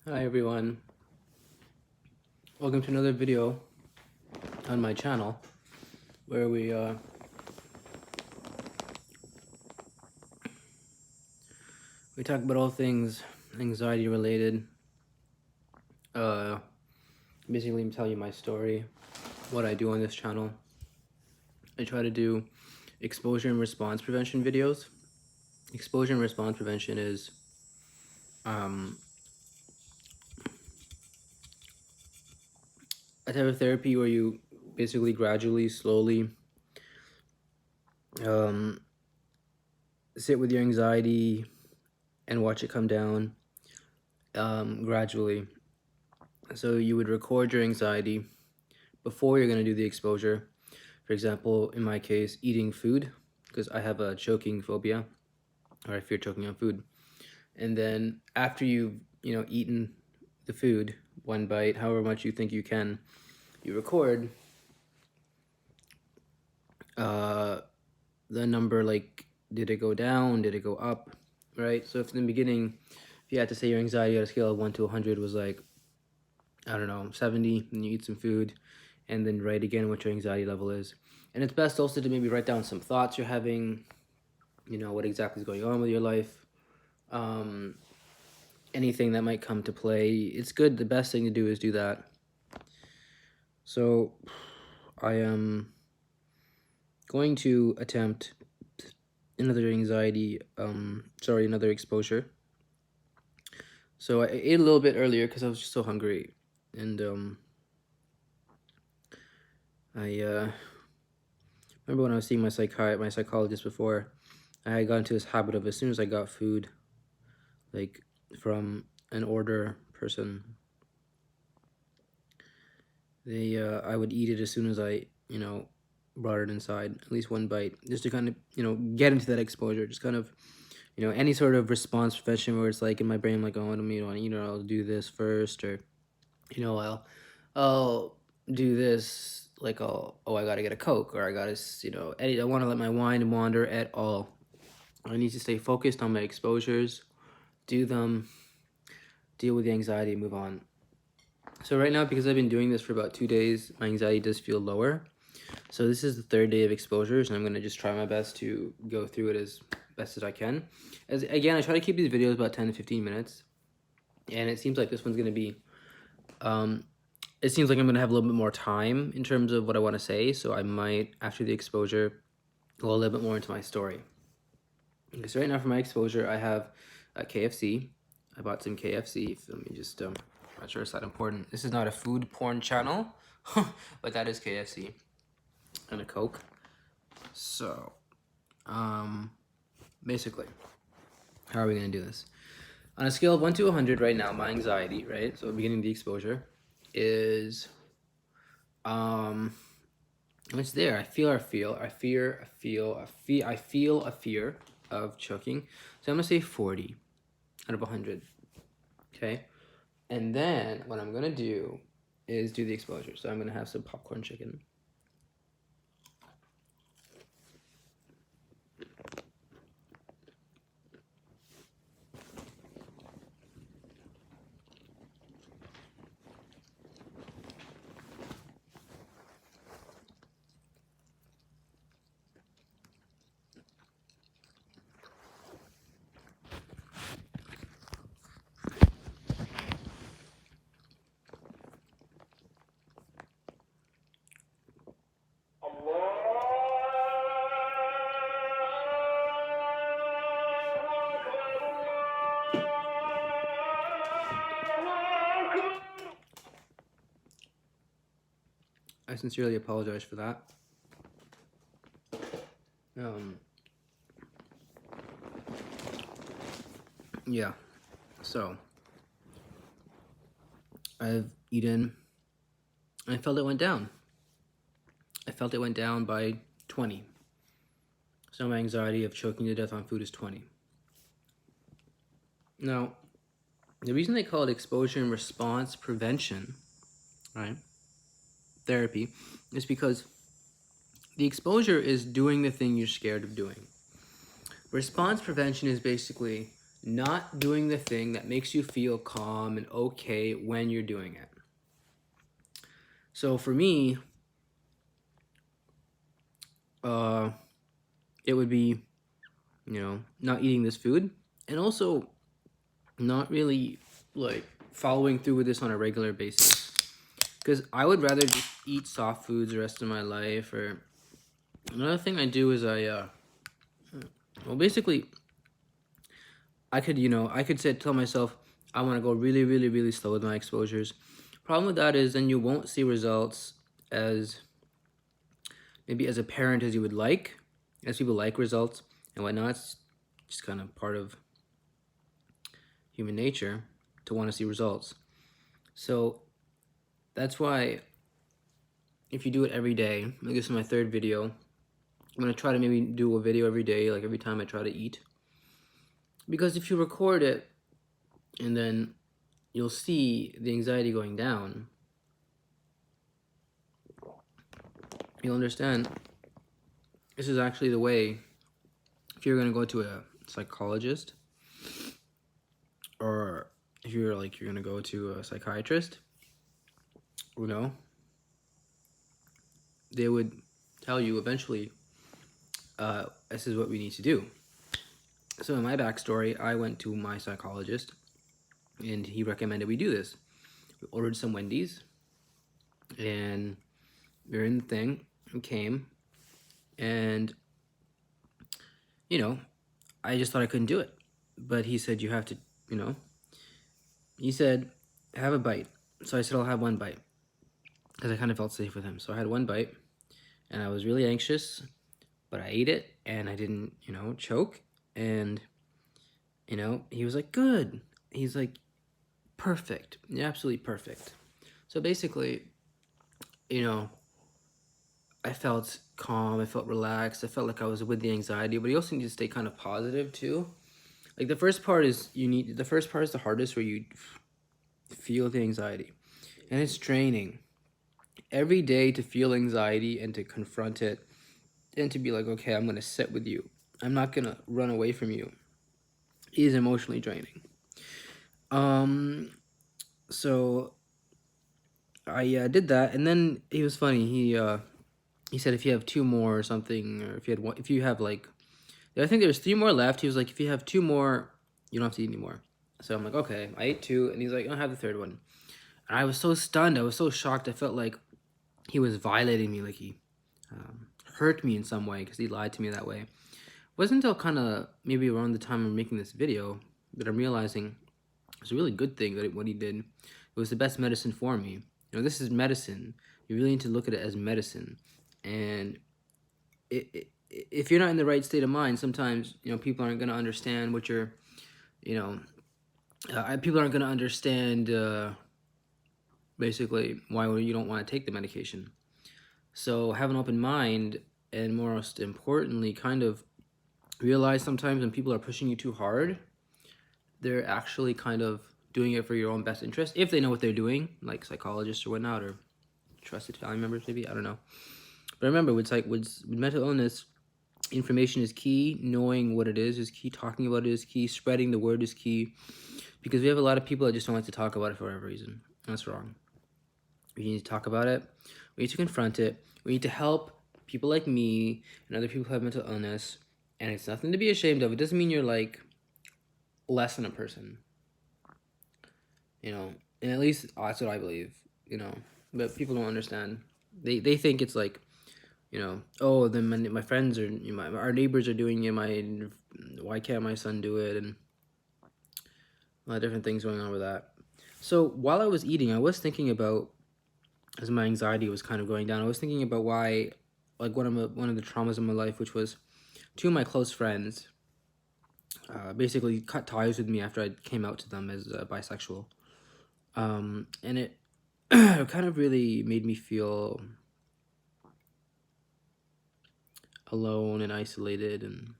Hi everyone, welcome to another video on my channel where we talk about all things anxiety related. Basically tell you my story, what I do on this channel. I try to do exposure and response prevention videos. Exposure and response prevention is a type of therapy where you basically gradually, slowly sit with your anxiety and watch it come down gradually. So you would record your anxiety before you're going to do the exposure. For example, in my case, eating food, because I have a choking phobia, or I fear choking on food. And then after you've eaten the food, one bite, however much you think you can, you record the number, like, did it go down, did it go up, right? So if in the beginning, if you had to say your anxiety on a scale of 1 to 100 was like, I don't know, 70, and you eat some food, and then write again what your anxiety level is. And it's best also to maybe write down some thoughts you're having, what exactly is going on with your life, anything that might come to play. It's good. The best thing to do is do that. So I am going to attempt another another exposure. So I ate a little bit earlier because I was just so hungry, and I remember when I was seeing my psychologist before, I had got into this habit of, as soon as I got food, like from an order person, I would eat it as soon as I brought it inside, at least one bite, just to kind of get into that exposure, just kind of any sort of response prevention where it's like in my brain, I'm like, oh, I don't want to eat, or I'll do this first, or I'll do this, like, I gotta get a Coke, or I gotta I don't want to let my mind wander at all. I need to stay focused on my exposures, do them, deal with the anxiety, and move on. So right now, because I've been doing this for about 2 days, my anxiety does feel lower. So this is the third day of exposures, and I'm going to just try my best to go through it as best as I can. Again, I try to keep these videos about 10 to 15 minutes, and it seems like this one's going to be, it seems like I'm going to have a little bit more time in terms of what I want to say, so I might, after the exposure, go a little bit more into my story. Okay, so right now for my exposure, I have KFC. I bought some KFC. Let me just, not sure it's that important. This is not a food porn channel, but that is KFC. And a Coke. So, basically, how are we going to do this? On a scale of 1 to 100 right now, my anxiety, right? So beginning the exposure is, it's there. I feel a fear of choking. So I'm going to say 40 out of 100. Okay? And then what I'm going to do is do the exposure. So I'm going to have some popcorn chicken. I sincerely apologize for that. Yeah, so I've eaten, and I felt it went down. I felt it went down by 20. So my anxiety of choking to death on food is 20. Now, the reason they call it exposure and response prevention, right, therapy, is because the exposure is doing the thing you're scared of doing. Response prevention is basically not doing the thing that makes you feel calm and okay when you're doing it. So for me, it would be, not eating this food, and also not really like following through with this on a regular basis. Because I would rather just eat soft foods the rest of my life. Or another thing I do is well, basically, I could tell myself I want to go really, really, really slow with my exposures. Problem with that is then you won't see results as maybe as apparent as you would like, as people like results and whatnot. It's just kind of part of human nature to want to see results. So that's why if you do it every day, like this is my third video, I'm gonna try to maybe do a video every day, like every time I try to eat. Because if you record it and then you'll see the anxiety going down, you'll understand this is actually the way. If you're gonna go to a psychologist, or if you're gonna go to a psychiatrist, they would tell you eventually, this is what we need to do. So in my backstory, I went to my psychologist and he recommended we do this. We ordered some Wendy's and we were in the thing and came, and I just thought I couldn't do it. But he said, you have to, he said, have a bite. So I said, I'll have one bite, because I kind of felt safe with him. So I had one bite and I was really anxious, but I ate it and I didn't, choke. And, he was like, good. He's like, perfect. You're absolutely perfect. So basically, I felt calm. I felt relaxed. I felt like I was with the anxiety, but you also need to stay kind of positive too. Like the first part is the hardest, where you feel the anxiety, and it's draining. Every day to feel anxiety and to confront it and to be like, okay, I'm going to sit with you. I'm not going to run away from you. Is emotionally draining. So I did that, and then he was funny. He said if you have two more or something, or if you have like, I think there's 3 more left. He was like, if you have 2 more, you don't have to eat anymore. So I'm like, okay. I ate 2, and he's like, I'll have the 3rd one. And I was so stunned. I was so shocked. I felt like he was violating me, like he hurt me in some way because he lied to me that way. It wasn't until kind of maybe around the time I'm making this video that I'm realizing it's a really good thing that what he did. It was the best medicine for me. This is medicine. You really need to look at it as medicine. And if you're not in the right state of mind, sometimes people aren't going to understand what you're, people aren't going to understand basically why you don't want to take the medication. So have an open mind, and most importantly, kind of realize sometimes when people are pushing you too hard, they're actually kind of doing it for your own best interest, if they know what they're doing, like psychologists or whatnot, or trusted family members maybe, I don't know. But remember, with mental illness, information is key. Knowing what it is key. Talking about it is key. Spreading the word is key. Because we have a lot of people that just don't like to talk about it for whatever reason. That's wrong. We need to talk about it. We need to confront it. We need to help people like me and other people who have mental illness. And it's nothing to be ashamed of. It doesn't mean you're like less than a person. And at least that's what I believe. But people don't understand. They think it's like, oh, then my friends or our neighbors are doing it. Why can't my son do it? And a lot of different things going on with that. So while I was eating, I was thinking about, as my anxiety was kind of going down, I was thinking about why, like one of the traumas in my life, which was 2 of my close friends basically cut ties with me after I came out to them as bisexual. And it kind of really made me feel alone and isolated, and